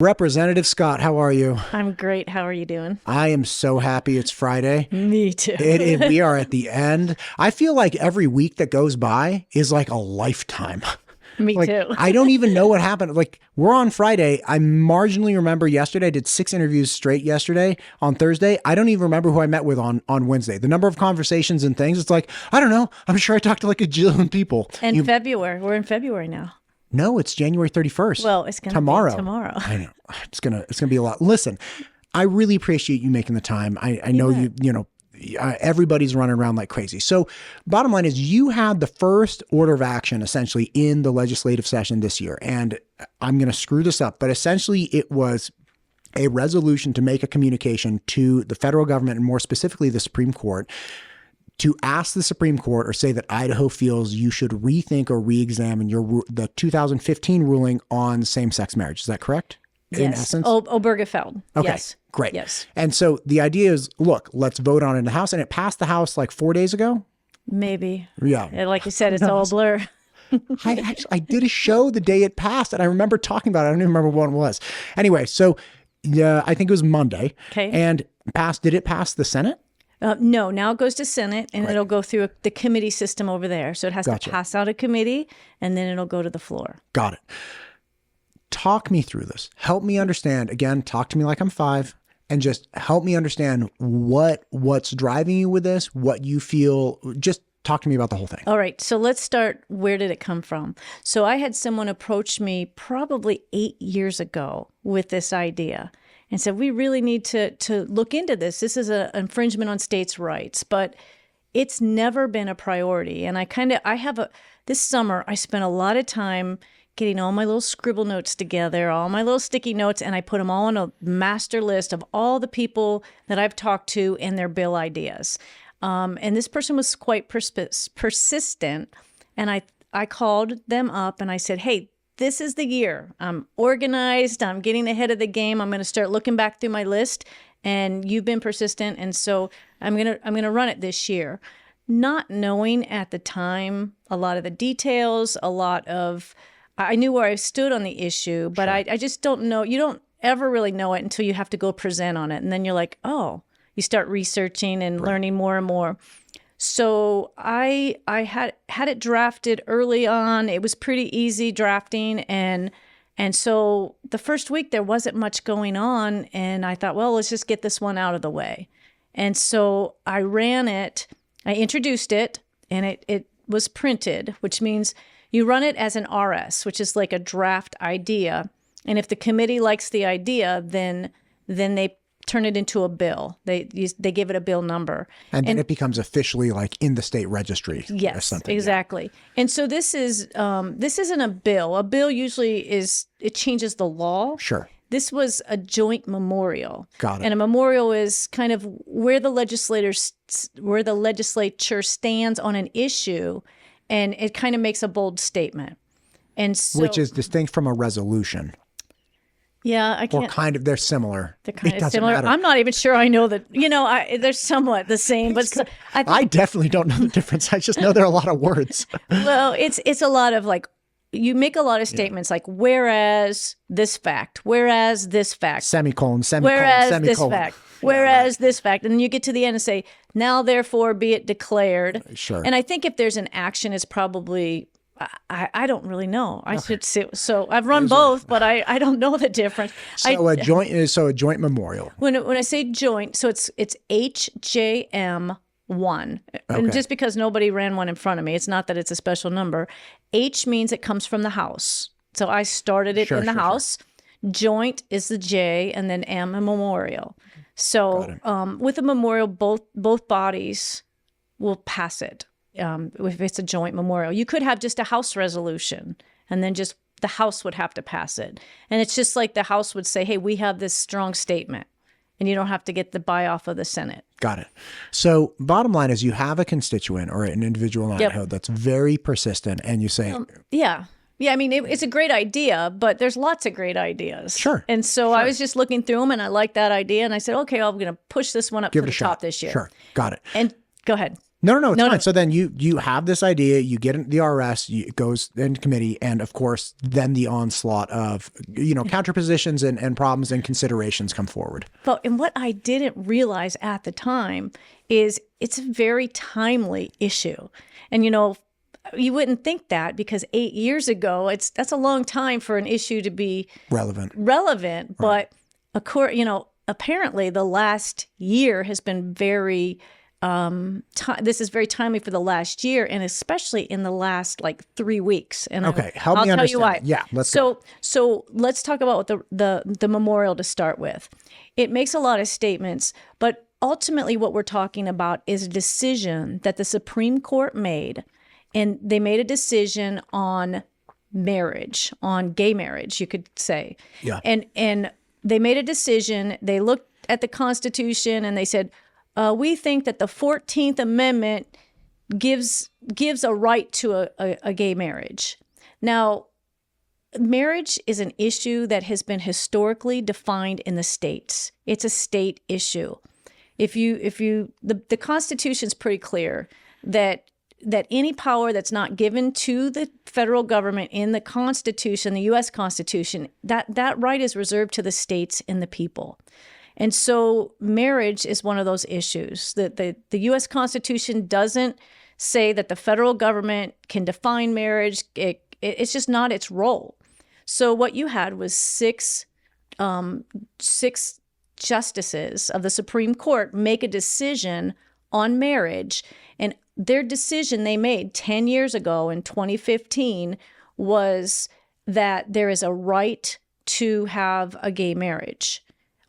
Representative Scott, how are you? I'm great. How are you doing? I am so happy it's Friday. Me too. We are at the end. I feel like every week that goes by is like a lifetime. Me too. I don't even know what happened. Like, we're on Friday. I marginally remember yesterday. I did 6 interviews straight yesterday. On Thursday, I don't even remember who I met with on Wednesday. The number of conversations and things, it's like, I don't know. I'm sure I talked to like a jillion people. And February. We're in February now. No, it's January 31st. Well, it's going to be tomorrow. I know. It's gonna be a lot. Listen, I really appreciate you making the time. I know everybody's running around like crazy. So bottom line is you had the first order of action essentially in the legislative session this year. And I'm going to screw this up, but essentially it was a resolution to make a communication to the federal government and more specifically the Supreme Court to ask the Supreme Court or say that Idaho feels you should rethink or re-examine the 2015 ruling on same-sex marriage. Is that correct? Yes. In essence? Obergefell. Okay. Yes. Great. Yes. And so the idea is, look, let's vote on it in the House. And it passed the House like 4 days ago? Maybe. Yeah. Like you said, it's all a blur. I did a show the day it passed and I remember talking about it. I don't even remember what it was. Anyway, so I think it was Monday. Okay. And did it pass the Senate? No, now it goes to Senate and it'll go through the committee system over there. So it has to pass out a committee and then it'll go to the floor. Got it. Talk me through this. Help me understand. Again, talk to me like I'm 5 and just help me understand what's driving you with this, what you feel. Just talk to me about the whole thing. All right. So let's start. Where did it come from? So I had someone approach me probably 8 years ago with this idea and said, we really need to look into this. This is an infringement on states' rights, but it's never been a priority. And this summer, I spent a lot of time getting all my little scribble notes together, all my little sticky notes, and I put them all on a master list of all the people that I've talked to and their bill ideas. And this person was quite persistent. And I called them up and I said, hey, this is the year. I'm organized. I'm getting ahead of the game. I'm going to start looking back through my list. And you've been persistent. And so I'm going to run it this year. Not knowing at the time a lot of the details, I knew where I stood on the issue, but sure. I just don't know. You don't ever really know it until you have to go present on it. And then you're like, oh, you start researching and learning more and more. So I had it drafted early on. It was pretty easy drafting. And so the first week there wasn't much going on. And I thought, well, let's just get this one out of the way. And so I ran it. I introduced it and it was printed, which means you run it as an RS, which is like a draft idea. And if the committee likes the idea, then they turn it into a bill. They give it a bill number. And then it becomes officially like in the state registry. Yes, or something. Exactly. Yeah. And so this isn't a bill. A bill usually it changes the law. Sure. This was a joint memorial. Got it. And a memorial is kind of where the legislature stands on an issue. And it kind of makes a bold statement. And so, which is distinct from a resolution. Yeah, I can't. Or kind of, they're similar. They're kind of similar. Matter. I'm not even sure I know that, they're somewhat the same. But I definitely don't know the difference. I just know there are a lot of words. Well, it's a lot of like, you make a lot of statements like, whereas this fact, whereas this fact. Semicolon, whereas semicolon. This fact. Whereas this fact, and then you get to the end and say, now therefore be it declared. Sure. And I think if there's an action, it's probably, I don't really know. I should say, so I've run both, but I don't know the difference. So a joint memorial. When I say joint, so it's HJM1. And just because nobody ran one in front of me, it's not that it's a special number. H means it comes from the House. So I started it in the House. Sure. Joint is the J, and then M, a memorial. So with a memorial, both bodies will pass it if it's a joint memorial. You could have just a House resolution, and then just the House would have to pass it. And it's just like the House would say, hey, we have this strong statement, and you don't have to get the buy-off of the Senate. Got it. So bottom line is you have a constituent or an individual in Idaho that's very persistent, and you say... Yeah, I mean, it's a great idea, but there's lots of great ideas. Sure. And so I was just looking through them, and I liked that idea, and I said, okay, I'm going to push this one up to the top this year. Sure. Got it. And go ahead. No, it's fine. So then you have this idea, you get in the RS, it goes into committee, and of course, then the onslaught of, counterpositions and problems and considerations come forward. And what I didn't realize at the time is it's a very timely issue. And, you wouldn't think that because 8 years ago, that's a long time for an issue to be relevant. Right. But, apparently the last year has been very this is very timely for the last year, and especially in the last 3 weeks. And okay, help me understand. I'll tell you why. Yeah, let's go. So let's talk about the memorial to start with. It makes a lot of statements, but ultimately what we're talking about is a decision that the Supreme Court made, and they made a decision on marriage, on gay marriage, you could say. Yeah. And they made a decision. They looked at the Constitution and they said, we think that the 14th Amendment gives a right to a gay marriage. Now, marriage is an issue that has been historically defined in the states. It's a state issue. The Constitution's pretty clear that any power that's not given to the federal government in the Constitution, the U.S. Constitution, that right is reserved to the states and the people. And so marriage is one of those issues that the U.S. Constitution doesn't say that the federal government can define marriage. It's just not its role. So what you had was six justices of the Supreme Court make a decision on marriage. And their decision they made 10 years ago in 2015 was that there is a right to have a gay marriage.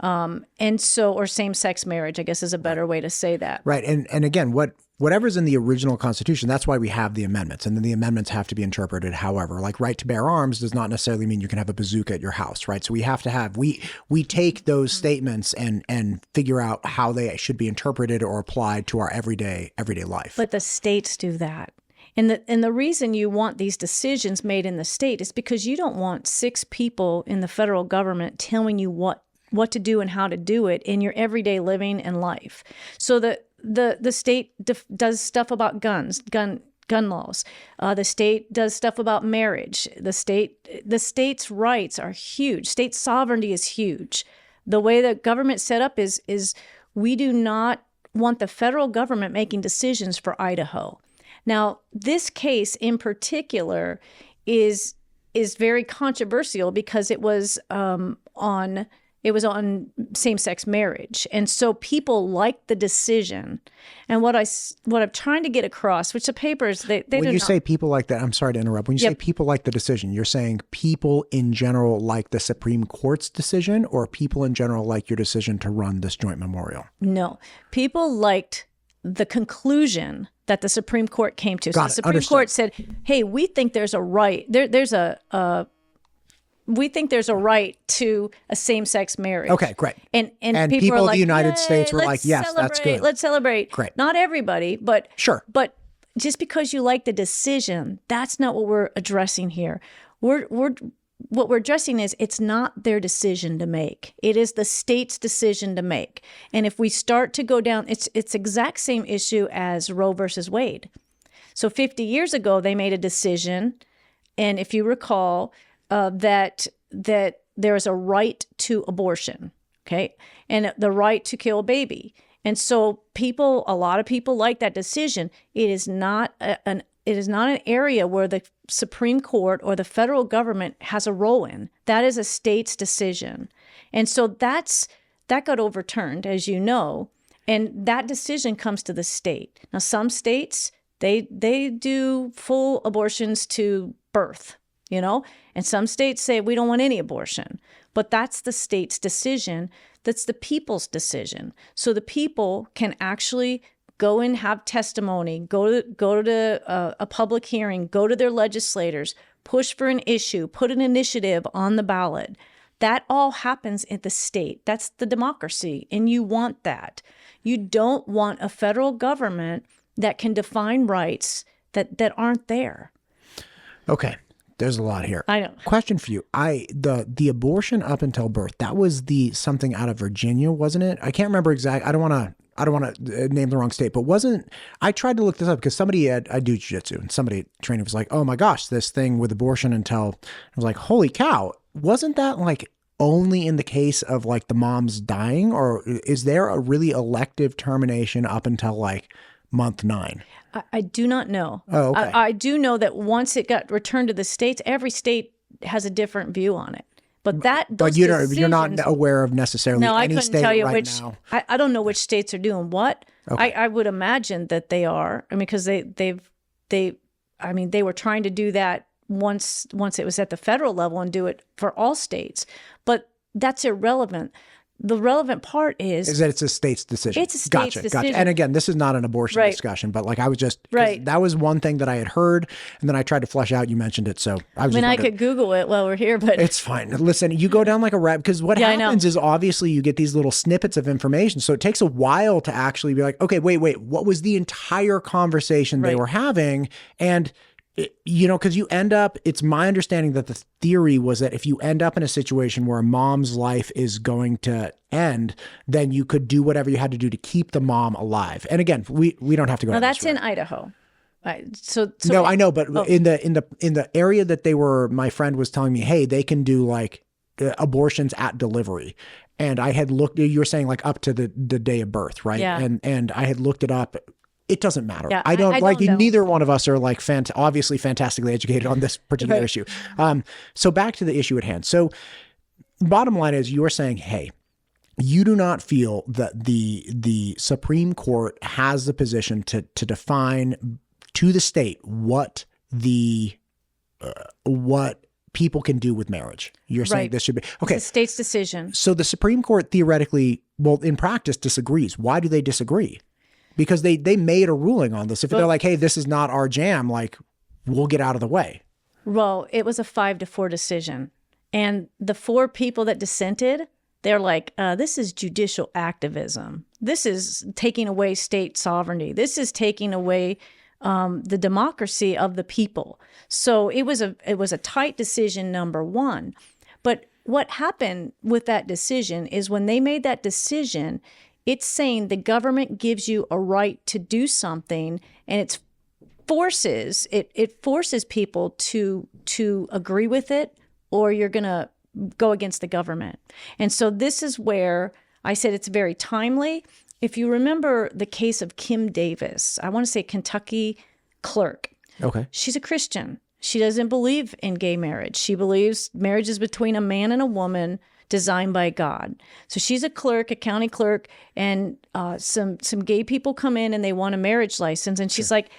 Or same-sex marriage, I guess is a better way to say that. Right. And again, whatever's in the original Constitution, that's why we have the amendments. And then the amendments have to be interpreted however. Like right to bear arms does not necessarily mean you can have a bazooka at your house, right? So we have to have, we take those statements and figure out how they should be interpreted or applied to our everyday life. But the states do that. And the reason you want these decisions made in the state is because you don't want 6 people in the federal government telling you what to do and how to do it in your everyday living and life. So the state does stuff about gun laws. The state does stuff about marriage. The state's rights are huge. State sovereignty is huge. The way the government's set up is we do not want the federal government making decisions for Idaho. Now, this case in particular is very controversial because it was on same-sex marriage. And so people like the decision. And what I'm trying to get across, which the papers, they when do you not. Say people like that, I'm sorry to interrupt. When you say people like the decision, you're saying people in general like the Supreme Court's decision, or people in general like your decision to run this joint memorial? No. People liked the conclusion that the Supreme Court came to. So the Supreme Understood. Court said, hey, we think there's a right. We think there's a right to a same-sex marriage. Okay, great. And people are of like, the United States were like, yes, that's good. Let's celebrate. Great. Not everybody, but sure. But just because you like the decision, that's not what we're addressing here. What we're addressing is it's not their decision to make. It is the state's decision to make. And if we start to go down, it's exact same issue as Roe versus Wade. So 50 years ago, they made a decision, and if you recall, that there is a right to abortion, okay, and the right to kill a baby. And so a lot of people like that decision. It is not an area where the Supreme Court or the federal government has a role in. That is a state's decision. And so that got overturned, as you know, and that decision comes to the state. Now, some states, they do full abortions to birth, and some states say we don't want any abortion, but that's the state's decision. That's the people's decision. So the people can actually go and have testimony, go to a public hearing, go to their legislators, push for an issue, put an initiative on the ballot. That all happens at the state. That's the democracy, and you want that. You don't want a federal government that can define rights that aren't there. Okay. There's a lot here. I know. Question for you. The abortion up until birth, that was something out of Virginia, wasn't it? I can't remember exactly. I don't want I don't want to name the wrong state, but I tried to look this up because I do jiu-jitsu, and somebody at training was like, oh my gosh, this thing with abortion until, I was like, holy cow, wasn't that like only in the case of like the moms dying, or is there a really elective termination up until like month 9? I do not know. Oh, okay. I do know that once it got returned to the states, every state has a different view on it. But you're not aware of necessarily no, any I state couldn't tell you right which. now. I don't know which states are doing what. Okay. I would imagine that they are. I mean, because they were trying to do that once it was at the federal level and do it for all states. But that's irrelevant. The relevant part is that it's a state's decision. It's a state's decision. Gotcha. And again, this is not an abortion discussion, but like I was just, that was one thing that I had heard, and then I tried to flesh out, you mentioned it. So I could Google it while we're here, but it's fine. Listen, you go down like a rabbit, because what happens is obviously you get these little snippets of information. So it takes a while to actually be like, okay, wait, what was the entire conversation they were having? And because you end up, it's my understanding that the theory was that if you end up in a situation where a mom's life is going to end, then you could do whatever you had to do to keep the mom alive. And again, we don't have to go. No, that's in Idaho. So no, I know, but in the area that my friend was telling me, hey, they can do like abortions at delivery. And I had looked, you were saying like up to the day of birth, right? Yeah. And I had looked it up. It doesn't matter. Yeah, I don't like know. Neither one of us are like obviously fantastically educated on this particular issue. So back to the issue at hand. So bottom line is you're saying, hey, you do not feel that the Supreme Court has the position to define to the state what people can do with marriage. You're saying this should be okay. It's a state's decision. So the Supreme Court theoretically, well, in practice, disagrees. Why do they disagree? Because they made a ruling on this. If they're like, hey, this is not our jam, like, we'll get out of the way. Well, it was a 5-4 decision. And the 4 people that dissented, they're like, this is judicial activism. This is taking away state sovereignty. This is taking away the democracy of the people. So it was a tight decision, number one. But what happened with that decision is when they made that decision, it's saying the government gives you a right to do something, and it forces people to agree with it, or you're going to go against the government. And so this is where I said it's very timely. If you remember the case of Kim Davis, I want to say Kentucky clerk. Okay. She's a Christian. She doesn't believe in gay marriage. She believes marriage is between a man and a woman designed by God. So she's a clerk, a county clerk, and some gay people come in and they want a marriage license. And she's like,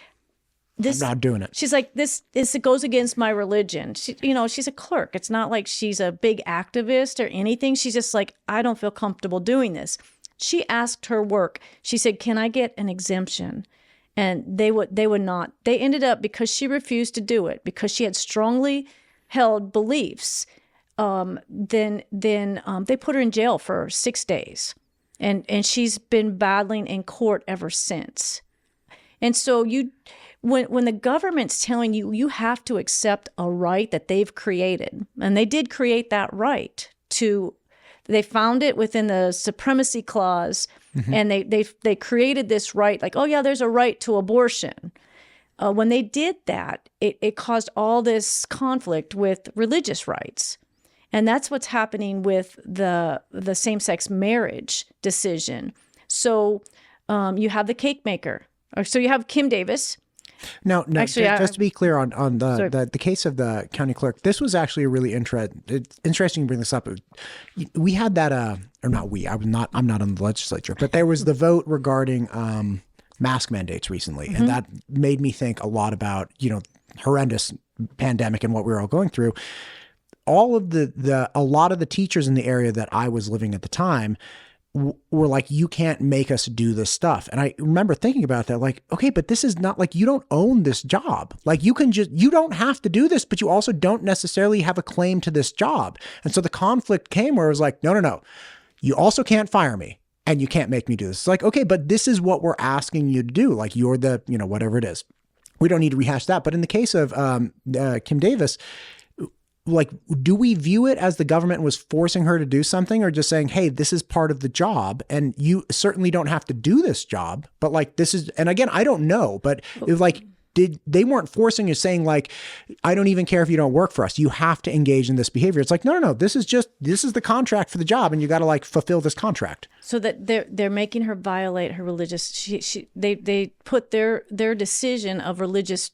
I'm not doing it. She's like, this it goes against my religion. She's a clerk. It's not like she's a big activist or anything. She's just like, I don't feel comfortable doing this. She asked her work. She said, can I get an exemption? And they would not. They ended up, because she refused to do it, because she had strongly held beliefs, then they put her in jail for 6 days. And she's been battling in court ever since. And so when the government's telling you, you have to accept a right that they've created, and they did create that right they found it within the supremacy clause, and they created this right, like, oh yeah, there's a right to abortion. When they did that, it caused all this conflict with religious rights. And that's what's happening with the same-sex marriage decision. So you have the cake maker. So you have Kim Davis. No. Actually, just to be clear on the case of the county clerk, this was actually a really interesting to bring this up. We had that, or not we, I'm not on the legislature, but there was the vote regarding mask mandates recently. And that made me think a lot about, horrendous pandemic and what we were all going through. All of a lot of the teachers in the area that I was living at the time were like, you can't make us do this stuff. And I remember thinking about that, like, okay, but this is not like, you don't own this job. Like you don't have to do this, but you also don't necessarily have a claim to this job. And so the conflict came where it was like, no, you also can't fire me and you can't make me do this. It's like, okay, but this is what we're asking you to do. Like you're the, whatever it is. We don't need to rehash that. But in the case of Kim Davis, like, do we view it as the government was forcing her to do something, or just saying, hey, this is part of the job and you certainly don't have to do this job, but like, this is, and again, I don't know, but it was like, they weren't forcing you, saying like, I don't even care if you don't work for us, you have to engage in this behavior. It's like, no, this is the contract for the job, and you got to like fulfill this contract. So that they're making her violate her religious, they put their decision of religious,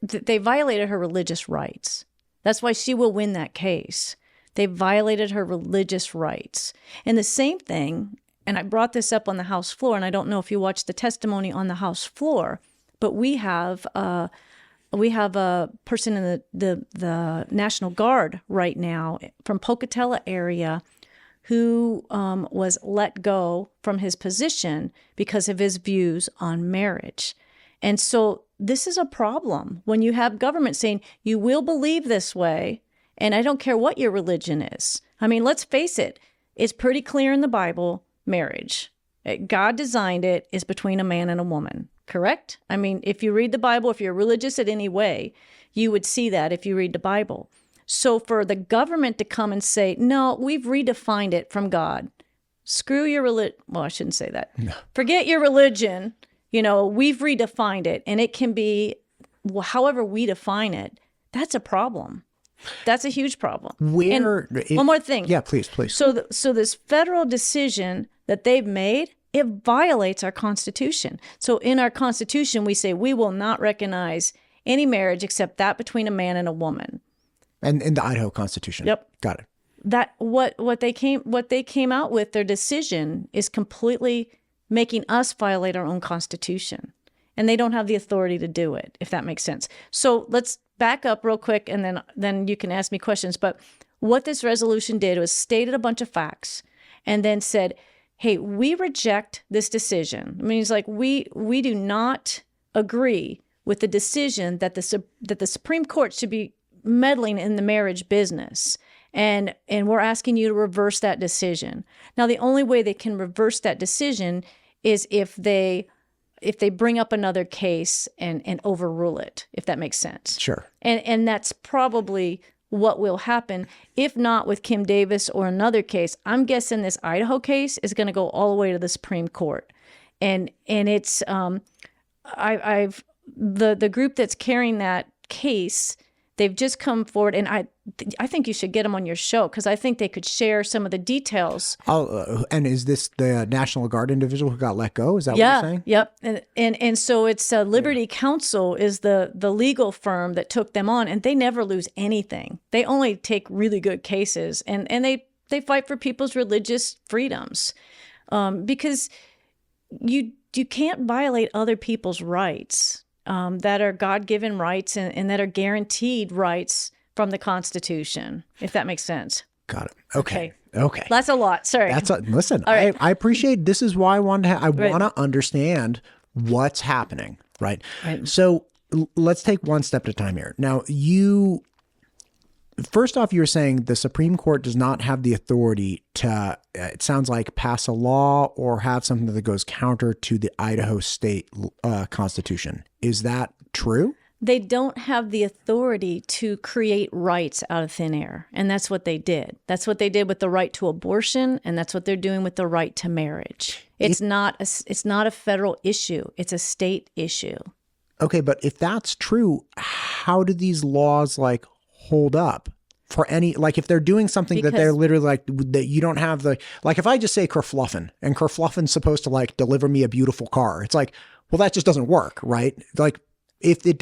they violated her religious rights. That's why she will win that case. They violated her religious rights. And the same thing, and I brought this up on the House floor, and I don't know if you watched the testimony on the House floor, but we have a person in the National Guard right now from Pocatello area who was let go from his position because of his views on marriage. And so this is a problem when you have government saying, you will believe this way, and I don't care what your religion is. I mean, let's face it, it's pretty clear in the Bible, marriage. God designed it is between a man and a woman, correct? I mean, if you read the Bible, if you're religious in any way, you would see that if you read the Bible. So for the government to come and say, no, we've redefined it from God. Screw your religion. Well, I shouldn't say that. No. Forget your religion. You know, we've redefined it, and it can be however we define it. That's a problem. That's a huge problem. One more thing. Yeah, please. So this federal decision that they've made, it violates our Constitution. So in our Constitution, we say we will not recognize any marriage except that between a man and a woman. And in the Idaho Constitution. Yep. Got it. That what they came out with, their decision is completely making us violate our own Constitution. And they don't have the authority to do it, if that makes sense. So let's back up real quick, and then you can ask me questions. But what this resolution did was stated a bunch of facts and then said, hey, we reject this decision. I mean, it's like we do not agree with the decision that the Supreme Court should be meddling in the marriage business. And we're asking you to reverse that decision. Now, the only way they can reverse that decision is if they bring up another case and overrule it, if that makes sense. Sure. And that's probably what will happen. If not with Kim Davis or another case, I'm guessing this Idaho case is going to go all the way to the Supreme Court. And it's the group that's carrying that case, they've just come forward, and I think you should get them on your show because I think they could share some of the details. And is this the National Guard individual who got let go? Is that what you're saying? Yep. And so it's Liberty Counsel is the legal firm that took them on, and they never lose anything. They only take really good cases, and they fight for people's religious freedoms because you can't violate other people's rights. That are God-given rights and that are guaranteed rights from the Constitution, if that makes sense. Got it. Okay. That's a lot. Sorry. Listen, right. I appreciate, this is why I want to understand what's happening, right? So let's take one step at a time here. Now, first off, you're saying the Supreme Court does not have the authority to, it sounds like, pass a law or have something that goes counter to the Idaho State Constitution. Is that true? They don't have the authority to create rights out of thin air. And that's what they did. That's what they did with the right to abortion, and that's what they're doing with the right to marriage. It's not a federal issue. It's a state issue. Okay, but if that's true, how do these laws hold up for any, if they're doing something that they're literally that you don't have if I just say kerfluffin and kerfluffin's supposed to deliver me a beautiful car, it's well, that just doesn't work, right? If they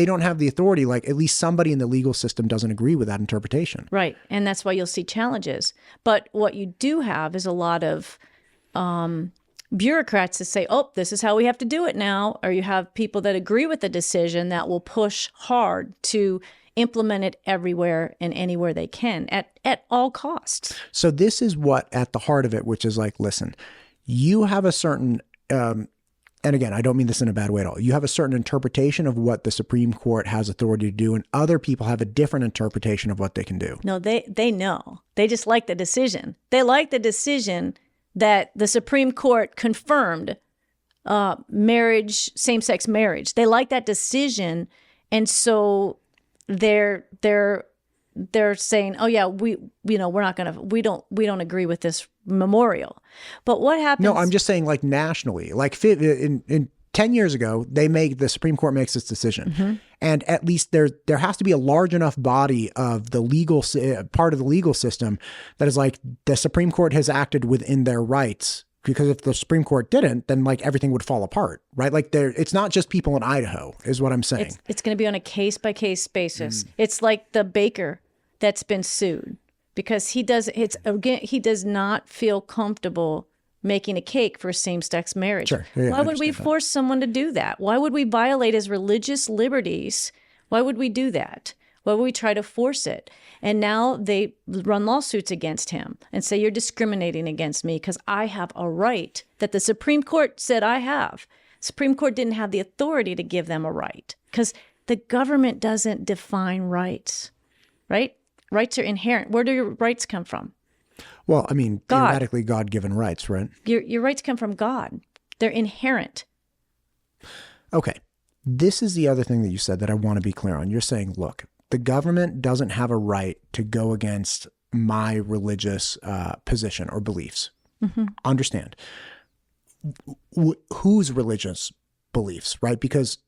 don't have the authority, at least somebody in the legal system doesn't agree with that interpretation. Right. And that's why you'll see challenges. But what you do have is a lot of bureaucrats that say, oh, this is how we have to do it now. Or you have people that agree with the decision that will push hard to implement it everywhere and anywhere they can at all costs. So this is what at the heart of it, which is listen, you have a certain, and again, I don't mean this in a bad way at all. You have a certain interpretation of what the Supreme Court has authority to do, and other people have a different interpretation of what they can do. No, they know. They just like the decision. They like the decision that the Supreme Court confirmed marriage, same-sex marriage. They like that decision, and so they're they're saying, oh yeah, we don't agree with this memorial. But what happens? No, I'm just saying like nationally, like in 10 years ago, the Supreme Court makes this decision. And at least there has to be a large enough body of the legal part of the legal system that is like the Supreme Court has acted within their rights. Because if the Supreme Court didn't, then like everything would fall apart, right? Like it's not just people in Idaho, is what I'm saying. It's going to be on a case by case basis. It's like the baker that's been sued because he does not feel comfortable making a cake for same-sex marriage. Sure. Yeah, why would we force someone to do that? Why would we violate his religious liberties? Why would we do that? Why would we try to force it? And now they run lawsuits against him and say, you're discriminating against me because I have a right that the Supreme Court said I have. Supreme Court didn't have the authority to give them a right because the government doesn't define rights, right? Rights are inherent. Where do your rights come from? Well, I mean, theoretically God-given rights, right? Your rights come from God. They're inherent. Okay. This is the other thing that you said that I want to be clear on. You're saying, look, the government doesn't have a right to go against my religious position or beliefs. Understand. Whose religious beliefs, right? Because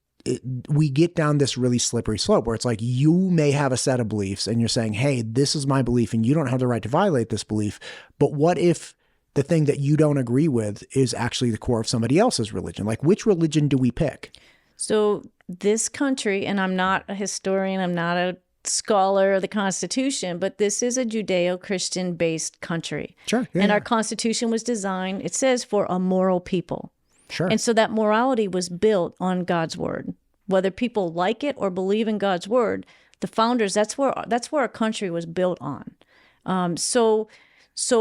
we get down this really slippery slope where it's like you may have a set of beliefs and you're saying, hey, this is my belief and you don't have the right to violate this belief. But what if the thing that you don't agree with is actually the core of somebody else's religion? Like, which religion do we pick? So this country, and I'm not a historian, I'm not a scholar of the Constitution, but this is a Judeo-Christian based country. Sure. Yeah, and our Constitution was designed, it says, for a moral people. Sure. And so that morality was built on God's word. Whether people like it or believe in God's word, the founders, that's where our country was built on. So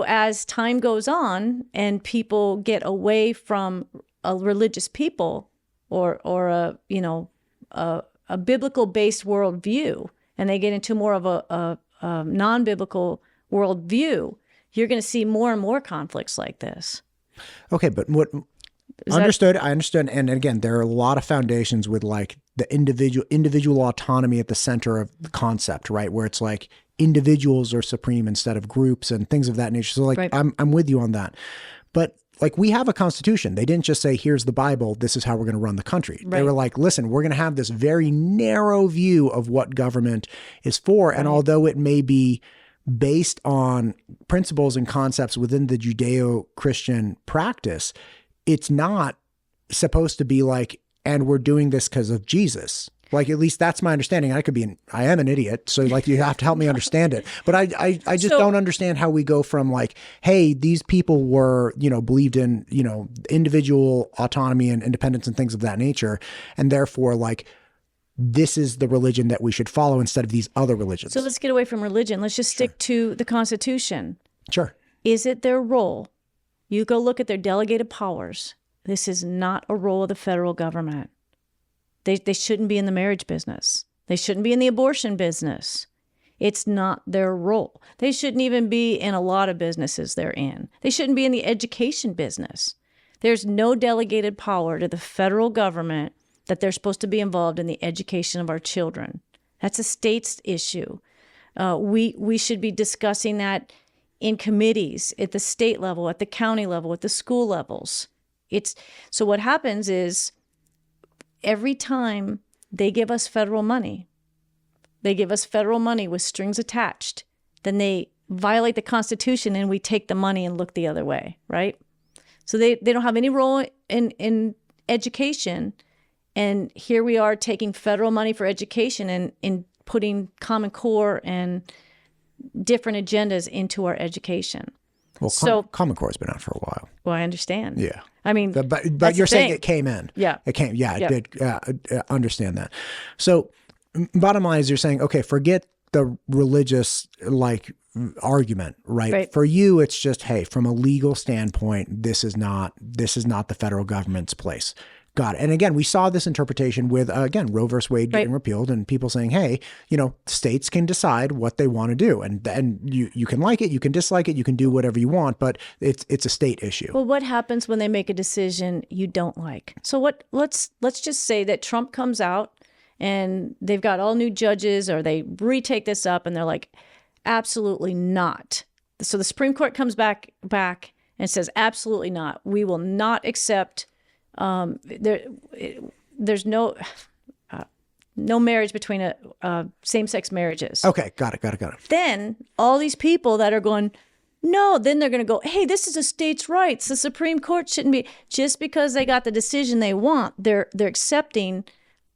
as time goes on and people get away from a religious people or a biblical based worldview, and they get into more of a non-biblical worldview, you're going to see more and more conflicts like this. Okay, but what understood? I understood. And again, there are a lot of foundations with like the individual autonomy at the center of the concept, right? Where it's like individuals are supreme instead of groups and things of that nature. So like, right. I'm with you on that. But like, we have a constitution. They didn't just say, here's the Bible, this is how we're going to run the country. Right. They were like, listen, we're going to have this very narrow view of what government is for. Right. And although it may be based on principles and concepts within the Judeo-Christian practice, it's not supposed to be like, and we're doing this because of Jesus. Like, at least that's my understanding. I am an idiot. So like, you have to help me understand it. But I just don't understand how we go from like, hey, these people were, believed in, individual autonomy and independence and things of that nature. And therefore like, this is the religion that we should follow instead of these other religions. So let's get away from religion. Let's just stick to the Constitution. Sure. Is it their role? You go look at their delegated powers. This is not a role of the federal government. They shouldn't be in the marriage business. They shouldn't be in the abortion business. It's not their role. They shouldn't even be in a lot of businesses they're in. They shouldn't be in the education business. There's no delegated power to the federal government that they're supposed to be involved in the education of our children. That's a state's issue. We should be discussing that in committees at the state level, at the county level, at the school levels. So what happens is every time they give us federal money with strings attached, then they violate the Constitution and we take the money and look the other way, right? So they don't have any role in education. And here we are taking federal money for education and in putting Common Core and different agendas into our education. Well, Common Core has been out for a while. Well, I understand. Yeah. I mean, but you're saying it came in. Yeah. It came. Yeah, it did. Understand that. So bottom line is you're saying, okay, forget the religious argument, right? For you, it's just, hey, from a legal standpoint, this is not the federal government's place. Got it. And again, we saw this interpretation with, again, Roe versus Wade getting repealed and people saying, hey, states can decide what they want to do. And you can like it, you can dislike it, you can do whatever you want, but it's a state issue. Well, what happens when they make a decision you don't like? So let's just say that Trump comes out and they've got all new judges, or they retake this up and they're like, absolutely not. So the Supreme Court comes back and says, absolutely not. We will not accept, there's no marriage between same-sex marriages. Okay, got it. Then all these people that are going, no, then they're going to go, hey, this is a state's rights. The Supreme Court shouldn't be, just because they got the decision they want, they're accepting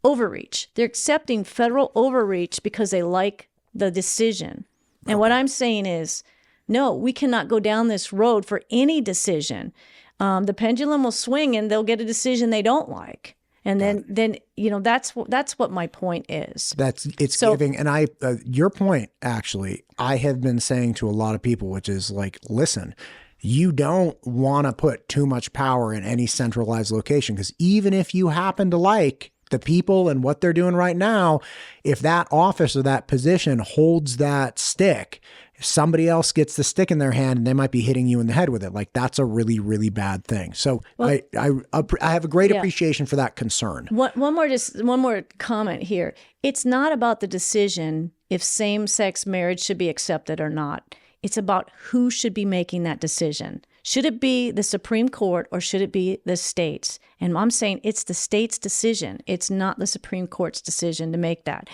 overreach. They're accepting federal overreach because they like the decision. And what I'm saying is, no, we cannot go down this road for any decision. The pendulum will swing and they'll get a decision they don't like. And then that's what my point is. Giving. And your point, actually, I have been saying to a lot of people, which is like, listen, you don't want to put too much power in any centralized location, because even if you happen to like the people and what they're doing right now, if that office or that position holds that stick, somebody else gets the stick in their hand and they might be hitting you in the head with it. Like, that's a really, really bad thing. So I have a great appreciation for that concern. One more comment here. It's not about the decision if same-sex marriage should be accepted or not. It's about who should be making that decision. Should it be the Supreme Court or should it be the states? And I'm saying it's the state's decision. It's not the Supreme Court's decision to make that.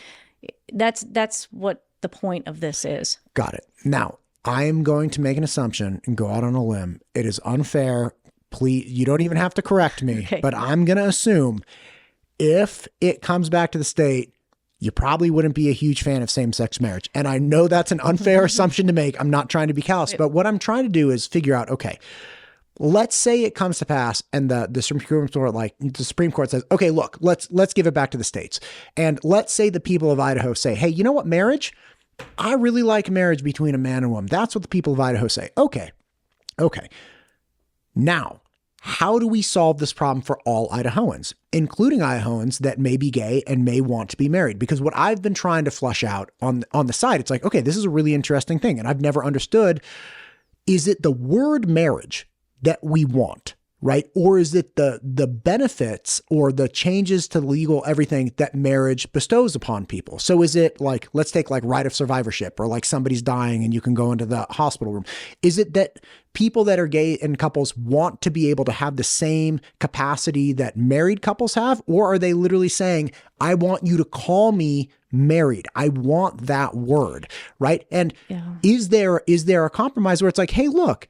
That's what the point of this is. Got it. Now, I am going to make an assumption and go out on a limb. It is unfair. Please, you don't even have to correct me, okay, but I'm going to assume if it comes back to the state, you probably wouldn't be a huge fan of same-sex marriage. And I know that's an unfair assumption to make. I'm not trying to be callous, but what I'm trying to do is figure out, okay, let's say it comes to pass and the Supreme Court says, okay, look, let's give it back to the states. And let's say the people of Idaho say, hey, you know what, marriage? I really like marriage between a man and a woman. That's what the people of Idaho say. Okay. Now, how do we solve this problem for all Idahoans, including Idahoans that may be gay and may want to be married? Because what I've been trying to flush out on the side, it's like, okay, this is a really interesting thing. And I've never understood, is it the word marriage that we want, right? Or is it the benefits or the changes to legal everything that marriage bestows upon people? So is it like, let's take like right of survivorship, or like somebody's dying and you can go into the hospital room. Is it that people that are gay and couples want to be able to have the same capacity that married couples have? Or are they literally saying, I want you to call me married. I want that word, right? And is there a compromise where it's like, hey, look,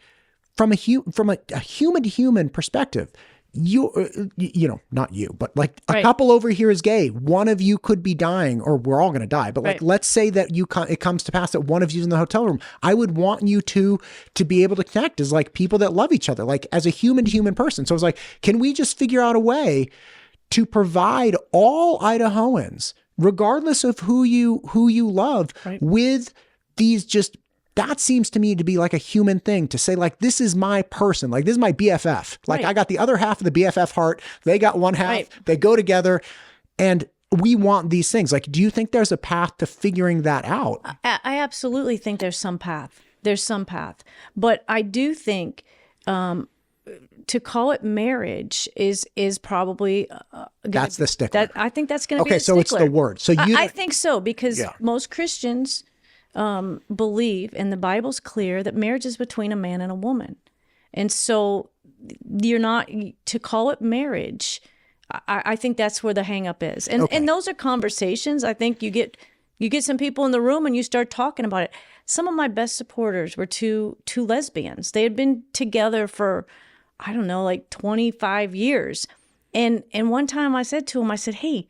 from a human to human perspective, not you, but like a couple over here is gay. One of you could be dying, or we're all going to die. But like, let's say that it comes to pass that one of you's in the hotel room. I would want you to be able to connect as like people that love each other, like as a human to human person. So I was like, can we just figure out a way to provide all Idahoans, regardless of who you love, with these just. That seems to me to be like a human thing to say, like, this is my person. Like, this is my BFF. Like, I got the other half of the BFF heart. They got one half. They go together. And we want these things. Like, do you think there's a path to figuring that out? I absolutely think there's some path. But I do think to call it marriage is probably that's the stickler. I think that's going to be the stickler. So it's the word. So I think so, because most Christians believe, and the Bible's clear, that marriage is between a man and a woman. And so you're not to call it marriage. I think that's where the hang up is. And those are conversations. I think you get some people in the room and you start talking about it. Some of my best supporters were two lesbians. They had been together for, I don't know, like 25 years. And one time I said to them, I said, hey,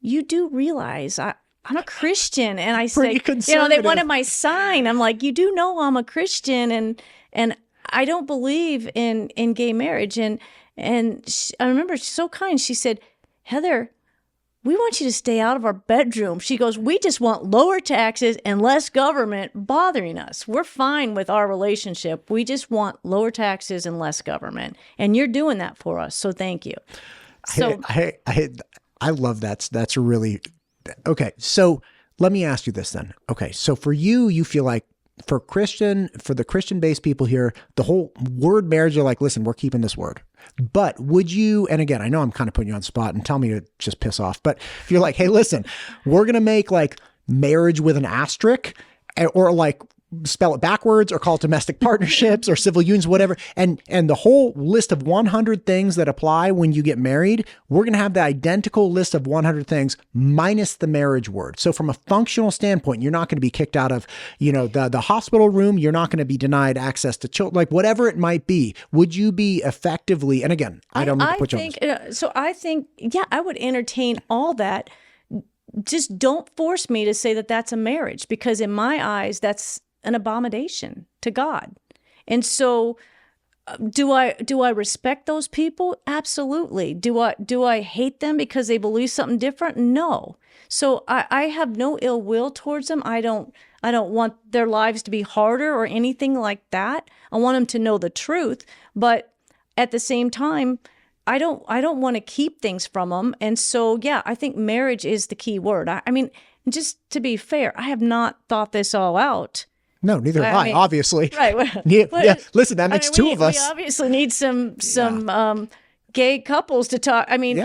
you do realize I'm a Christian. And I said, they wanted my sign. I'm like, you do know I'm a Christian, and I don't believe in gay marriage. And I remember, she's so kind. She said, Heather, we want you to stay out of our bedroom. She goes, we just want lower taxes and less government bothering us. We're fine with our relationship. We just want lower taxes and less government. And you're doing that for us. So thank you. So I love that. That's really... Okay, so let me ask you this then. Okay, so for you feel like for the Christian-based people here, the whole word marriage, are like, listen, we're keeping this word. But would you, and again, I know I'm kind of putting you on the spot and tell me to just piss off, but if you're like, hey, listen, we're going to make like marriage with an asterisk, or like spell it backwards, or call it domestic partnerships or civil unions, whatever. And the whole list of 100 things that apply when you get married, we're going to have the identical list of 100 things minus the marriage word. So from a functional standpoint, you're not going to be kicked out of, the hospital room. You're not going to be denied access to children, like whatever it might be. Would you be effectively, and again, I don't mean to put you on the spot. So I think, yeah, I would entertain all that. Just don't force me to say that that's a marriage, because in my eyes, that's an abomination to God. And so do I respect those people? Absolutely. Do I hate them because they believe something different? No. So I have no ill will towards them. I don't want their lives to be harder or anything like that. I want them to know the truth, but at the same time, I don't want to keep things from them. And so, yeah, I think marriage is the key word. I mean, just to be fair, I have not thought this all out. No, neither have I, obviously. Right. Yeah. Listen, that makes two of us. We obviously need some gay couples to talk. I mean,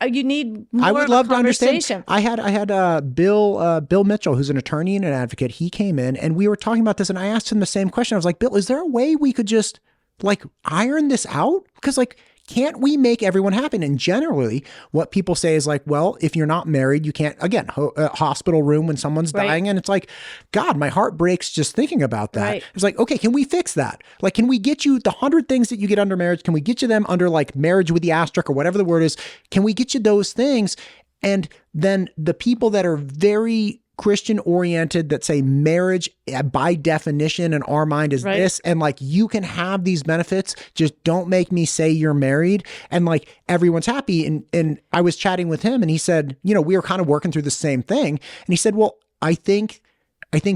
you need more I would love of a to conversation. understand. I had Bill Mitchell, who's an attorney and an advocate. He came in and we were talking about this, and I asked him the same question. I was like, Bill, is there a way we could just like iron this out? Because like, can't we make everyone happy? And generally, what people say is like, well, if you're not married, you can't, again, hospital room when someone's dying. And it's like, God, my heart breaks just thinking about that. Right. It's like, okay, can we fix that? Like, can we get you the 100 things that you get under marriage? Can we get you them under like marriage with the asterisk or whatever the word is? Can we get you those things? And then the people that are very Christian oriented, that say marriage by definition in our mind is this, and like you can have these benefits, just don't make me say you're married, and like everyone's happy. And I was chatting with him and he said, we were kind of working through the same thing, and he said, well, I think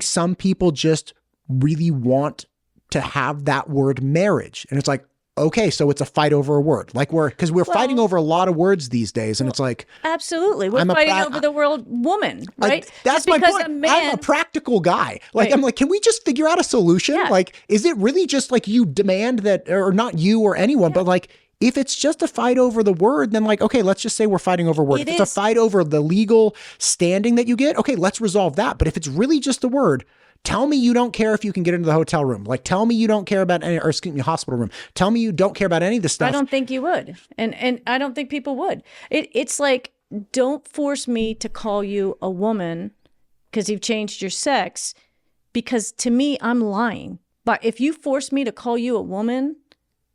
some people just really want to have that word marriage, and it's like, okay, so it's a fight over a word. Like we're fighting over a lot of words these days. And it's like, absolutely. We're fighting over the word woman, right? That's my point. I'm a practical guy. Like, I'm like, can we just figure out a solution? Yeah. Like, is it really just like you demand that, or not you or anyone, but like, if it's just a fight over the word, then like, okay, let's just say we're fighting over a word. If it's a fight over the legal standing that you get, okay, let's resolve that. But if it's really just the word, tell me you don't care if you can get into the hotel room. Like, tell me you don't care about any, or excuse me, hospital room. Tell me you don't care about any of this stuff. I don't think you would. And I don't think people would. It's like, don't force me to call you a woman because you've changed your sex, because to me, I'm lying. But if you force me to call you a woman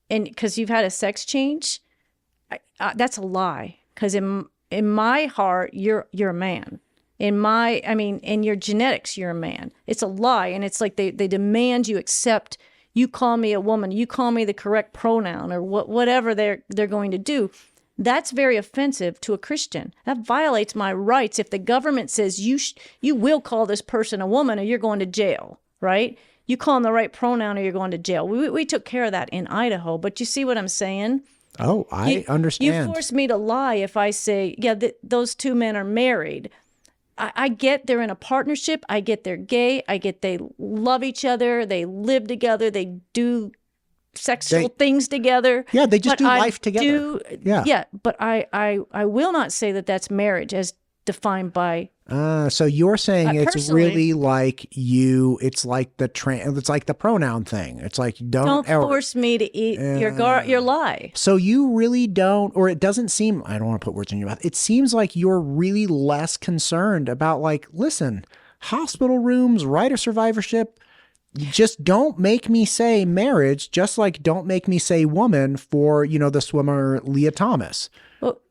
and because you've had a sex change, that's a lie. Because in my heart, you're a man. In your genetics, you're a man. It's a lie. And it's like they demand you accept, you call me a woman, you call me the correct pronoun, or whatever they're going to do. That's very offensive to a Christian. That violates my rights. If the government says you will call this person a woman or you're going to jail, right? You call them the right pronoun or you're going to jail. We took care of that in Idaho, but you see what I'm saying? Oh, I understand. You force me to lie if I say, yeah, those two men are married. I get they're in a partnership. I get they're gay. I get they love each other. They live together. They do sexual things together. Yeah, they just do life together. Yeah, but I will not say that that's marriage as defined by. So you're saying it's really like it's like the pronoun thing. It's like don't force me to eat your lie. So you really don't, or it doesn't seem, I don't want to put words in your mouth. It seems like you're really less concerned about like, listen, hospital rooms, right of survivorship, just don't make me say marriage, just like don't make me say woman for, the swimmer Leah Thomas. Well,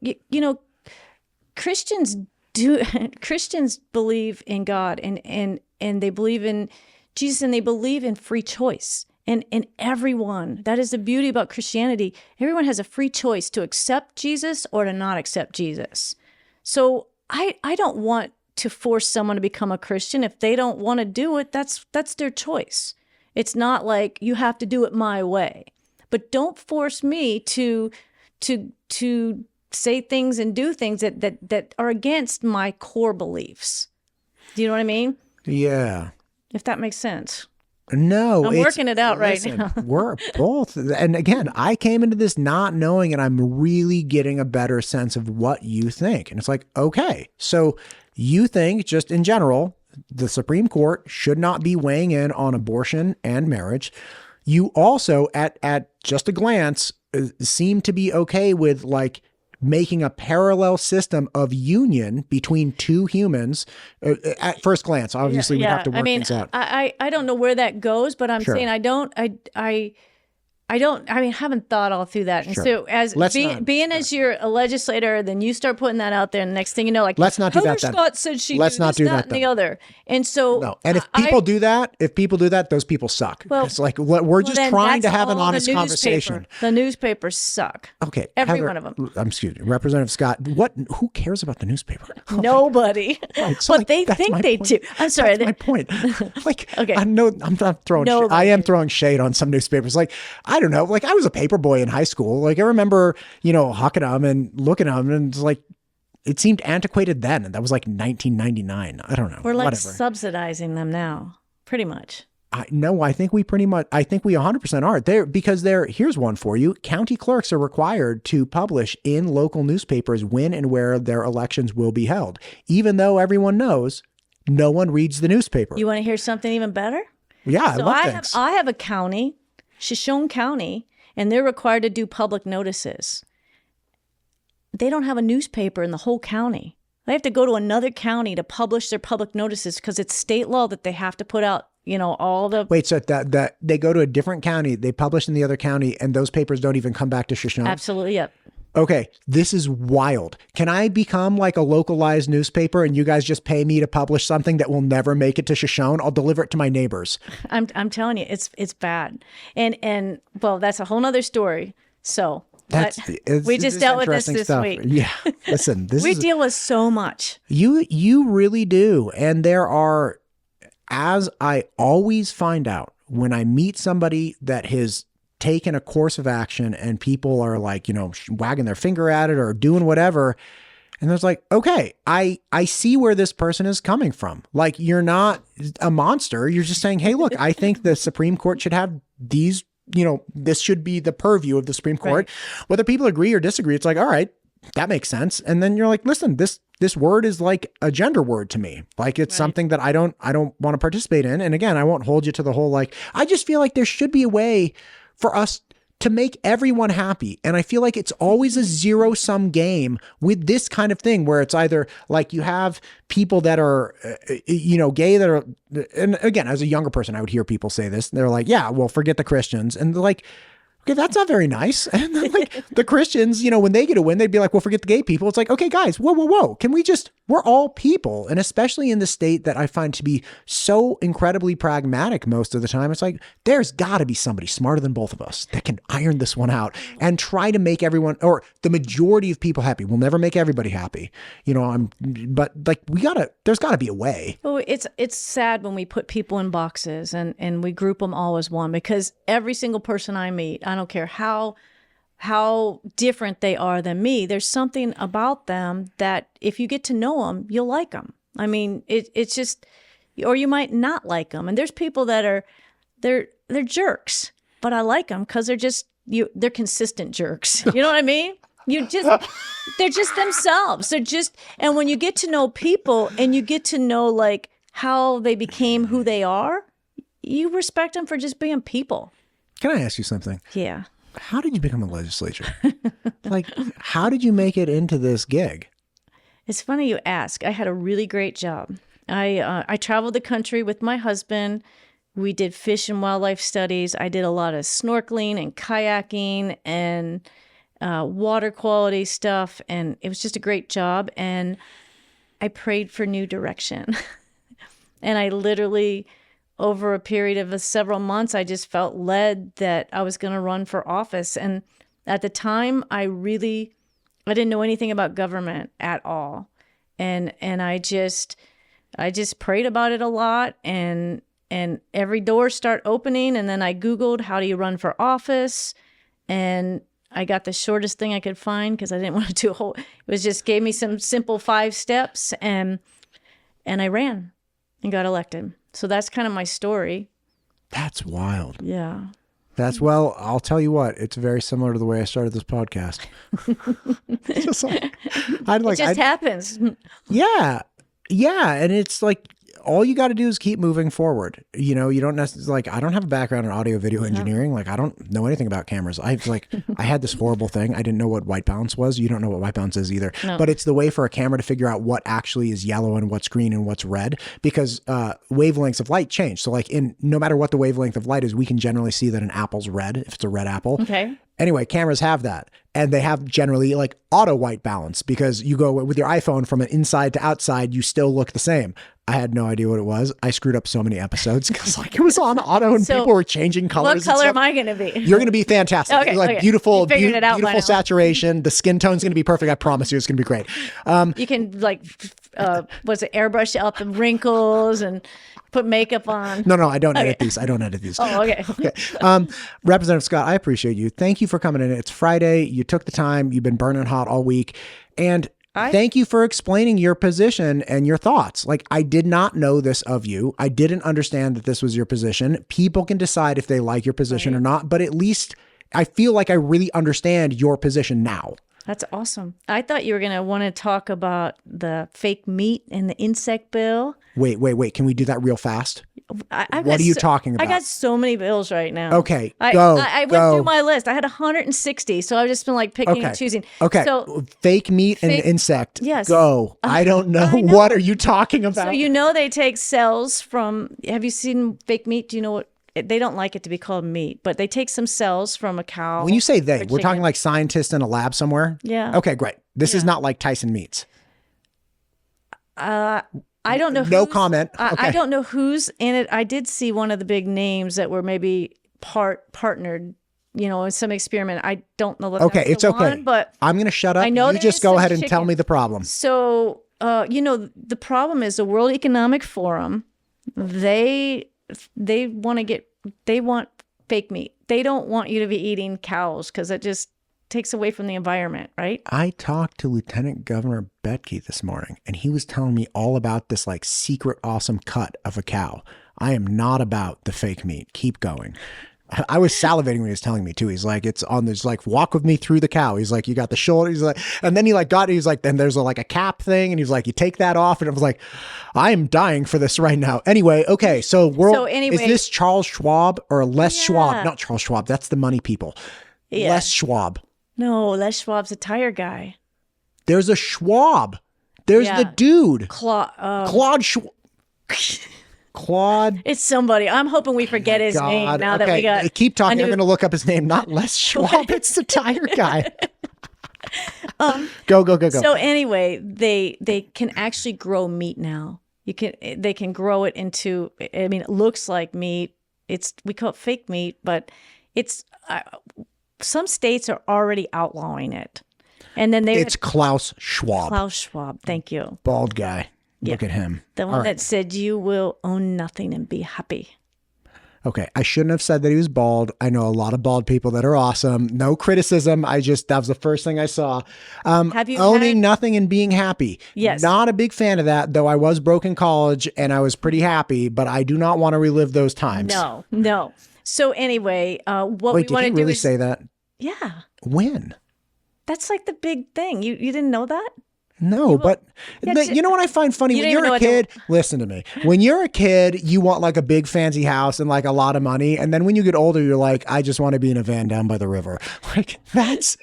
Christians believe in God and they believe in Jesus, and they believe in free choice. And everyone, that is the beauty about Christianity. Everyone has a free choice to accept Jesus or to not accept Jesus. So I don't want to force someone to become a Christian. If they don't want to do it, that's their choice. It's not like you have to do it my way. But don't force me to say things and do things that are against my core beliefs. Do you know what I mean? Yeah. If that makes sense. No, I'm working it out right now. We're both. And again, I came into this not knowing, and I'm really getting a better sense of what you think. And it's like, okay, so you think just in general, the Supreme Court should not be weighing in on abortion and marriage. You also, at just a glance, seem to be okay with like making a parallel system of union between two humans at first glance. Obviously, we'd have to work things out. I don't know where that goes, but I'm saying I haven't thought all through that. And so as being as you're a legislator, then you start putting that out there, and the next thing you know, like, let's not do that then. Scott said she let's not do that and the other. And so no. And if people do that, those people suck. Well, it's like we're just trying to have an honest conversation. The newspapers suck. Okay. Every one of them. Excuse me, Representative Scott. Who cares about the newspaper? Nobody. Right, so but they think they do. I'm sorry. That's my point. Like, okay. I'm not throwing shade. I am throwing shade on some newspapers. Like, I don't know. Like, I was a paper boy in high school. Like, I remember, hucking them and looking at them, and it's like, it seemed antiquated then. And that was like 1999. I don't know. We're like subsidizing them now, pretty much. No, I think we 100% are. Here's one for you. County clerks are required to publish in local newspapers when and where their elections will be held, even though everyone knows no one reads the newspaper. You want to hear something even better? Yeah, so I have a county, Shoshone County, and they're required to do public notices. They don't have a newspaper in the whole county. They have to go to another county to publish their public notices because it's state law that they have to put out, all the... Wait, so that they go to a different county, they publish in the other county, and those papers don't even come back to Shoshone? Absolutely, yep. Okay, this is wild. Can I become like a localized newspaper and you guys just pay me to publish something that will never make it to Shoshone? I'll deliver it to my neighbors. I'm telling you, it's bad. And well, that's a whole nother story. So we just dealt with this week. Yeah, listen, we deal with so much. You really do. And there are, as I always find out when I meet somebody that has taken a course of action and people are like, wagging their finger at it or doing whatever. And there's like, okay, I see where this person is coming from. Like, you're not a monster. You're just saying, hey, look, I think the Supreme Court should have these, this should be the purview of the Supreme Court. Right. Whether people agree or disagree, it's like, all right, that makes sense. And then you're like, listen, this word is like a gender word to me. Like, it's something that I don't want to participate in. And again, I won't hold you to the whole, like, I just feel like there should be a way for us to make everyone happy. And I feel like it's always a zero-sum game with this kind of thing where it's either like you have people that are, gay that are, and again, as a younger person, I would hear people say this. They're like, yeah, well, forget the Christians. And they're like, okay, that's not very nice. And then like the Christians, when they get a win, they'd be like, well, forget the gay people. It's like, okay, guys, whoa. Can we we're all people. And especially in the state that I find to be so incredibly pragmatic most of the time, it's like, there's got to be somebody smarter than both of us that can iron this one out and try to make everyone, or the majority of people happy. We'll never make everybody happy. But like, there's got to be a way. Well, it's sad when we put people in boxes and we group them all as one, because every single person I meet, I don't care how different they are than me, there's something about them that if you get to know them, you'll like them. I mean, it's just, or you might not like them. And there's people that are, they're jerks, but I like them because they're consistent jerks. You know what I mean? They're just themselves. And when you get to know people and you get to know like how they became who they are, you respect them for just being people. Can I ask you something? Yeah. How did you become a legislator? Like, how did you make it into this gig? It's funny you ask. I had a really great job. I traveled the country with my husband. We did fish and wildlife studies. I did a lot of snorkeling and kayaking and water quality stuff. And it was just a great job. And I prayed for new direction. And I literally, over a period of several months, I just felt led that I was going to run for office. And at the time, I didn't know anything about government at all. And I just prayed about it a lot, and every door started opening. And then I Googled, how do you run for office? And I got the shortest thing I could find because I didn't want to do a whole, it was just gave me some simple 5 steps, and I ran and got elected. So that's kind of my story. That's wild. Yeah. Well, I'll tell you what, it's very similar to the way I started this podcast. Just like, it just happens. Yeah. Yeah. And it's like, all you got to do is keep moving forward. You know, you don't necessarily, like, I don't have a background in audio video engineering. Like, I don't know anything about cameras. I had this horrible thing. I didn't know what white balance was. You don't know what white balance is either. No. But it's the way for a camera to figure out what actually is yellow and what's green and what's red, because wavelengths of light change. So like no matter what the wavelength of light is, we can generally see that an apple's red if it's a red apple. Okay. Anyway, cameras have that. And they have generally like auto white balance, because you go with your iPhone from an inside to outside, you still look the same. I had no idea what it was. I screwed up so many episodes because like it was on auto and people were changing colors. What color am I going to be? You're going to be fantastic. Okay, like okay. beautiful saturation. The skin tone's going to be perfect. I promise you, it's going to be great. You can like, airbrush out the wrinkles and put makeup on. No, I don't edit these. I don't edit these. Oh, okay. Okay. Representative Scott, I appreciate you. Thank you for coming in. It's Friday. You took the time. You've been burning hot all week. And thank you for explaining your position and your thoughts. Like, I did not know this of you. I didn't understand that this was your position. People can decide if they like your position or not, but at least I feel like I really understand your position now. That's awesome. I thought you were going to want to talk about the fake meat and the insect bill. Wait. Can we do that real fast? What are you talking about? I got so many bills right now. Okay, I went through my list. I had 160, so I've just been like picking and choosing. Okay, so fake meat and insect. Yes. Go. I don't know. What are you talking about? So you know they take cells from, have you seen fake meat? Do you know what? They don't like it to be called meat, but they take some cells from a cow. When you say they, we're talking like scientists in a lab somewhere? Yeah. Okay, great. This is not like Tyson Meats. I don't know. No comment. Okay. I don't know who's in it. I did see one of the big names that were maybe partnered, in some experiment. I don't know. It's okay. One, but I'm going to shut up. I know you just go ahead and tell me the problem. So, the problem is the World Economic Forum. They want fake meat. They don't want you to be eating cows because it just takes away from the environment, right? I talked to Lieutenant Governor Betke this morning, and he was telling me all about this like secret awesome cut of a cow. I am not about the fake meat. Keep going. I was salivating when he was telling me too. He's like, it's on this, like, walk with me through the cow. He's like, you got the shoulder. He's like, and then he's like, then there's a cap thing. And he's like, you take that off. And I was like, I am dying for this right now. Anyway. Okay. So is this Charles Schwab or Les Schwab? Not Charles Schwab. That's the money people. Yeah. Les Schwab. No, Les Schwab's a tire guy. There's a Schwab. There's the dude. Claude Schwab. Claude. It's somebody. I'm hoping we forget his name now that we got. Keep talking. I'm going to look up his name. Not Les Schwab. It's the tire guy. Go. So anyway, they can actually grow meat now. They can grow it into. I mean, it looks like meat. We call it fake meat, but it's. Some states are already outlawing it, and then it's Klaus Schwab. Klaus Schwab. Thank you. Bald guy. Look at him. The one that said you will own nothing and be happy. Okay. I shouldn't have said that he was bald. I know a lot of bald people that are awesome. No criticism. That was the first thing I saw. Have you owning nothing and being happy? Yes. Not a big fan of that, though I was broke in college and I was pretty happy, but I do not want to relive those times. No. So anyway, what we want to do is... Did he really say that? Yeah. When? That's like the big thing. You didn't know that? No, but you know what I find funny? When you're a kid, listen to me. When you're a kid, you want like a big fancy house and like a lot of money. And then when you get older, you're like, I just want to be in a van down by the river. Like that's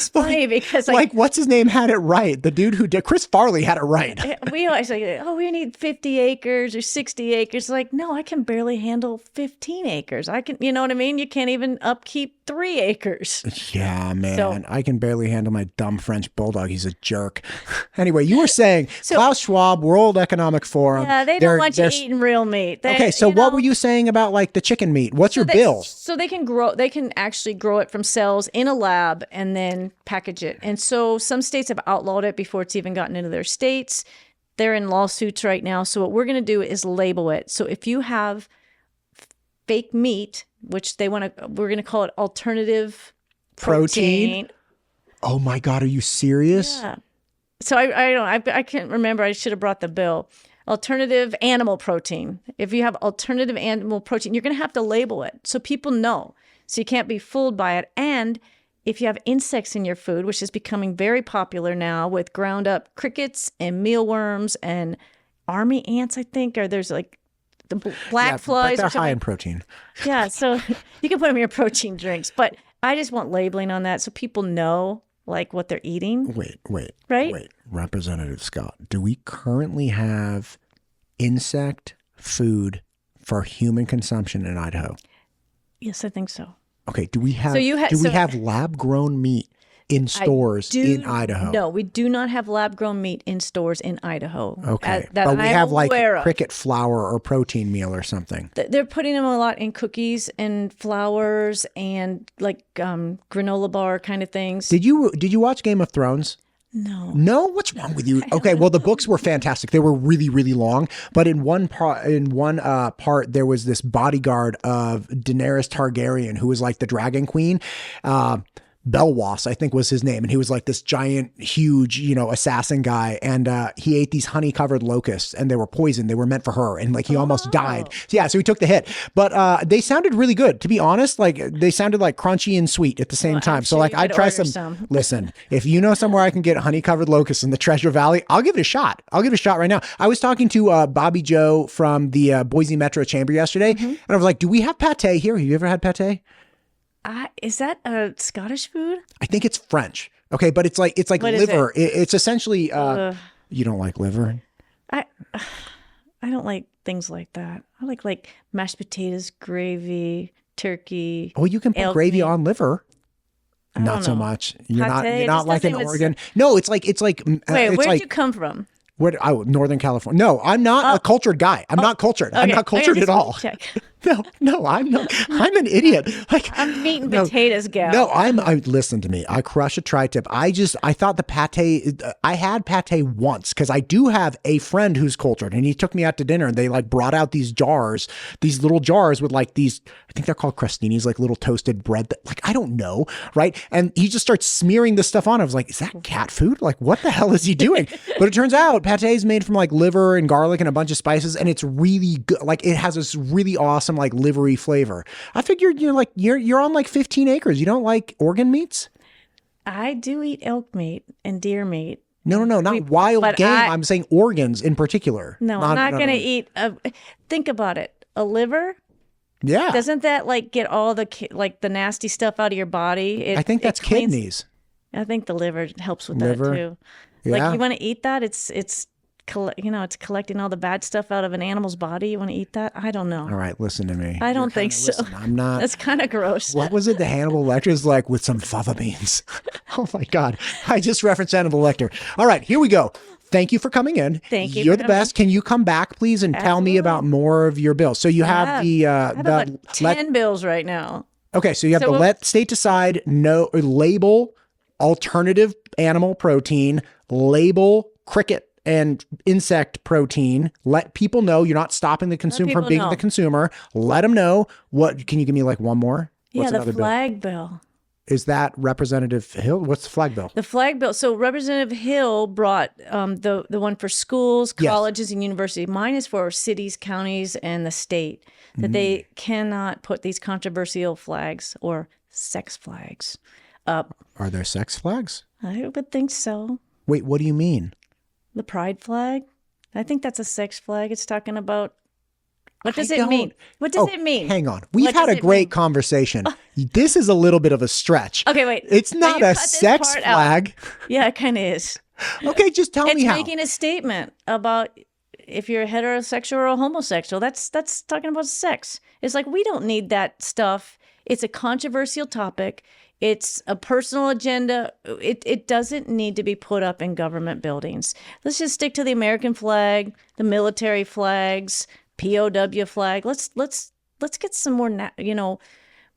funny because like what's his name had it right. The dude who did, Chris Farley had it right. We always say, we need 50 acres or 60 acres. Like, no, I can barely handle 15 acres. I can, you know what I mean? You can't even upkeep 3 acres. Yeah, man. I can barely handle my dumb French bulldog. He's a jerk. Anyway, you were saying Klaus Schwab, World Economic Forum. Yeah, they don't want you eating real meat. What were you saying about like the chicken meat? What's your bill? So they can actually grow it from cells in a lab and then package it. And so some states have outlawed it before it's even gotten into their states. They're in lawsuits right now. So what we're going to do is label it. So if you have fake meat, which we're going to call it alternative protein. Oh my God, are you serious? Yeah. So I can't remember. I should have brought the bill. Alternative animal protein. If you have alternative animal protein, you're going to have to label it so people know. So you can't be fooled by it. And if you have insects in your food, which is becoming very popular now with ground up crickets and mealworms and army ants, I think, or there's like the black flies. But they're high in protein. Yeah, so you can put them in your protein drinks. But I just want labeling on that so people know like what they're eating. Wait. Right? Representative Scott, do we currently have insect food for human consumption in Idaho? Yes, I think so. Okay, do we have we have lab grown meat in stores in Idaho? No, we do not have lab grown meat in stores in Idaho. Okay, but we have like cricket flour or protein meal or something. They're putting them a lot in cookies and flours and like granola bar kind of things. Did you watch Game of Thrones? No, what's wrong with you? Okay, well, the books were fantastic. They were really, really long, but in one part, there was this bodyguard of Daenerys Targaryen who was like the Dragon Queen. Belwas, I think was his name. And he was like this giant, huge, assassin guy. And he ate these honey-covered locusts and they were poisoned. They were meant for her. And like he almost died. So, yeah, so he took the hit. But they sounded really good. To be honest, like they sounded like crunchy and sweet at the same time. So like I'd try some. Listen, if you know somewhere I can get honey-covered locusts in the Treasure Valley, I'll give it a shot. I'll give it a shot right now. I was talking to Bobby Joe from the Boise Metro Chamber yesterday. And I was like, do we have pate here? Have you ever had pate? Is that a Scottish food? I think it's French. Okay, but it's like liver. It's essentially you don't like liver? I don't like things like that. I like mashed potatoes, gravy, turkey. Oh, you can put gravy meat on liver. Not so much. You're pate, not like in Oregon. No, it's like wait, where'd you come from? Northern California. No, I'm not a cultured guy. I'm not cultured. Okay. I'm not cultured at all. Check. No, I'm not. I'm an idiot. Like I'm meat and potatoes, gal. No, listen to me. I crush a tri-tip. I thought the pate. I had pate once because I do have a friend who's cultured, and he took me out to dinner, and they like brought out these little jars with like these. I think they're called crostinis, like little toasted bread. That like I don't know, right? And he just starts smearing this stuff on. I was like, is that cat food? Like, what the hell is he doing? But it turns out pate is made from like liver and garlic and a bunch of spices, and it's really good. Like it has this really awesome like livery flavor. I figured you're on like 15 acres. You don't like organ meats? I do eat elk meat and deer meat. No, not wild game. I'm saying organs in particular. No, I'm not going to eat. Think about it. A liver. Yeah. Doesn't that like get all the nasty stuff out of your body? I think that's kidneys. I think the liver helps with that too. Yeah. Like you want to eat that? It's collecting all the bad stuff out of an animal's body. You want to eat that? I don't know. All right, listen to me. I don't think so. Listen, I'm not. That's kind of gross. What was it? The Hannibal Lecter's like with some fava beans. Oh my God. I just referenced Hannibal Lecter. All right, here we go. Thank you for coming in. Thank you. You're the best. Can you come back, please, and tell me about more of your bills? So you have I have about 10 bills right now. Okay, so you have let state decide, label alternative animal protein, label cricket and insect protein. Let people know you're not stopping the consumer from being the consumer. Let them know what. Can you give me like one more? What's the flag bill. Is that Representative Hill? What's the flag bill? The flag bill. So Representative Hill brought the one for schools, colleges, and universities. Mine is for cities, counties, and the state that they cannot put these controversial flags or sex flags up. Are there sex flags? I would think so. Wait, what do you mean? The pride flag? I think that's a sex flag. It's talking about. What does it mean? What does it mean? Hang on. We've had a great conversation. This is a little bit of a stretch. Okay, wait. It's not a sex flag. Yeah, it kind of is. Okay, just tell me how. It's making a statement about if you're heterosexual or homosexual. That's talking about sex. It's like we don't need that stuff. It's a controversial topic. It's a personal agenda. It doesn't need to be put up in government buildings. Let's just stick to the American flag, the military flags, POW flag. Let's get some more,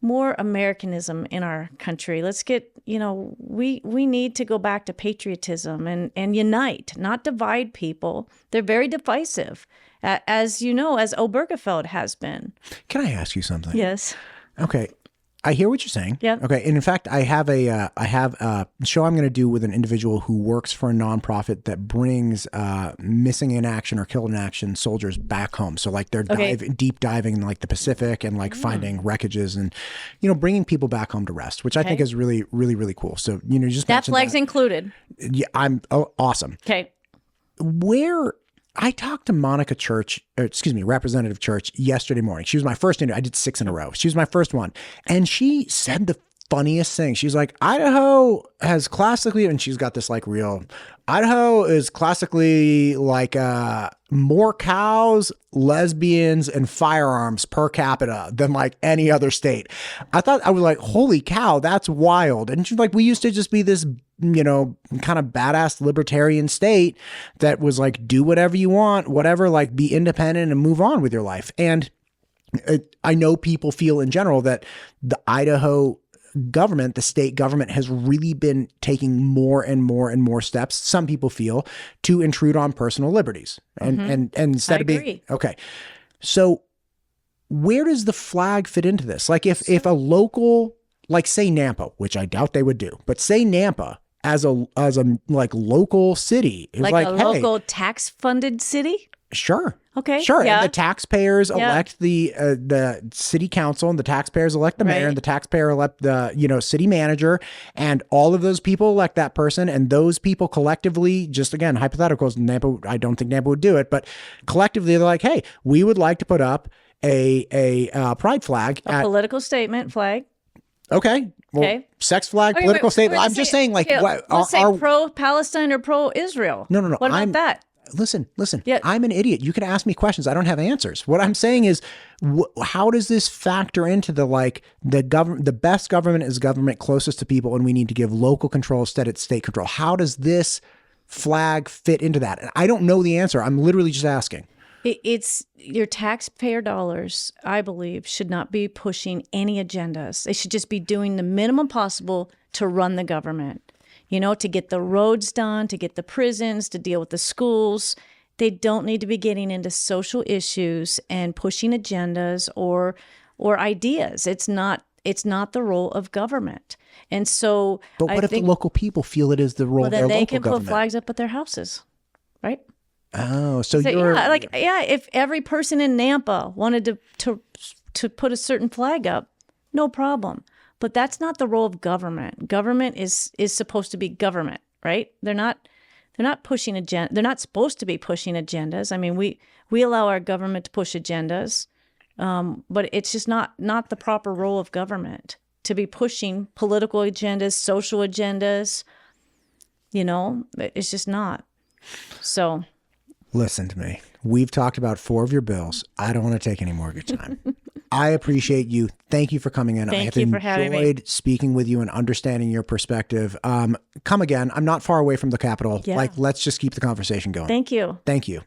more Americanism in our country. Let's get, we need to go back to patriotism and unite, not divide people. They're very divisive, as as Obergefell has been. Can I ask you something? Yes. Okay. I hear what you're saying. Yeah. Okay. And in fact, I have a show I'm going to do with an individual who works for a nonprofit that brings missing in action or killed in action soldiers back home. So like they're deep diving in like the Pacific and like finding wreckages and, bringing people back home to rest, which I think is really, really, really cool. So, just that flag's included. Yeah. Awesome. Okay. Where I talked to Representative Church yesterday morning. She was my first interview. I did 6 in a row. She was my first one. And she said the funniest thing. She's like, Idaho has classically, and she's got this like real, Idaho is classically like more cows, lesbians, and firearms per capita than like any other state. I was like, holy cow, that's wild. And she's like, we used to just be this, kind of badass libertarian state that was like, do whatever you want, whatever, like be independent and move on with your life. And I know people feel in general that the Idaho government, the state government, has really been taking more and more and more steps, some people feel, to intrude on personal liberties. And instead of being okay. So where does the flag fit into this? Like if a local, like say Nampa, which I doubt they would do, but say Nampa as a like local city is like a local tax funded city? Sure. Okay. Sure. Yeah. And the taxpayers elect the city council, and the taxpayers elect the mayor, and the taxpayer elect the, city manager, and all of those people elect that person. And those people collectively, just again, hypotheticals, Nampa, I don't think Nampa would do it, but collectively they're like, hey, we would like to put up a pride flag. A political statement flag. Okay. Well, sex flag, political statement. I'm just saying like, let's say pro-Palestine or pro-Israel. No. What about that? Listen, Yeah. I'm an idiot. You can ask me questions. I don't have answers. What I'm saying is, how does this factor into the best government is government closest to people, and we need to give local control instead of state control? How does this flag fit into that? And I don't know the answer. I'm literally just asking. It's your taxpayer dollars, I believe, should not be pushing any agendas. They should just be doing the minimum possible to run the government. To get the roads done, to get the prisons, to deal with the schools. They don't need to be getting into social issues and pushing agendas or ideas. It's not the role of government. And so But what if the local people feel it is the role of their local government? Then they can put flags up at their houses, right? Oh, so you're... if every person in Nampa wanted to put a certain flag up, no problem. But that's not the role of government. Government is supposed to be government, right? They're not pushing They're not supposed to be pushing agendas. I mean, we allow our government to push agendas, but it's just not the proper role of government to be pushing political agendas, social agendas. It's just not. So, listen to me. We've talked about 4 of your bills. I don't want to take any more of your time. I appreciate you. Thank you for coming in. Thank you for having me. I have enjoyed speaking with you and understanding your perspective. Come again. I'm not far away from the Capitol. Yeah. Let's just keep the conversation going. Thank you. Thank you.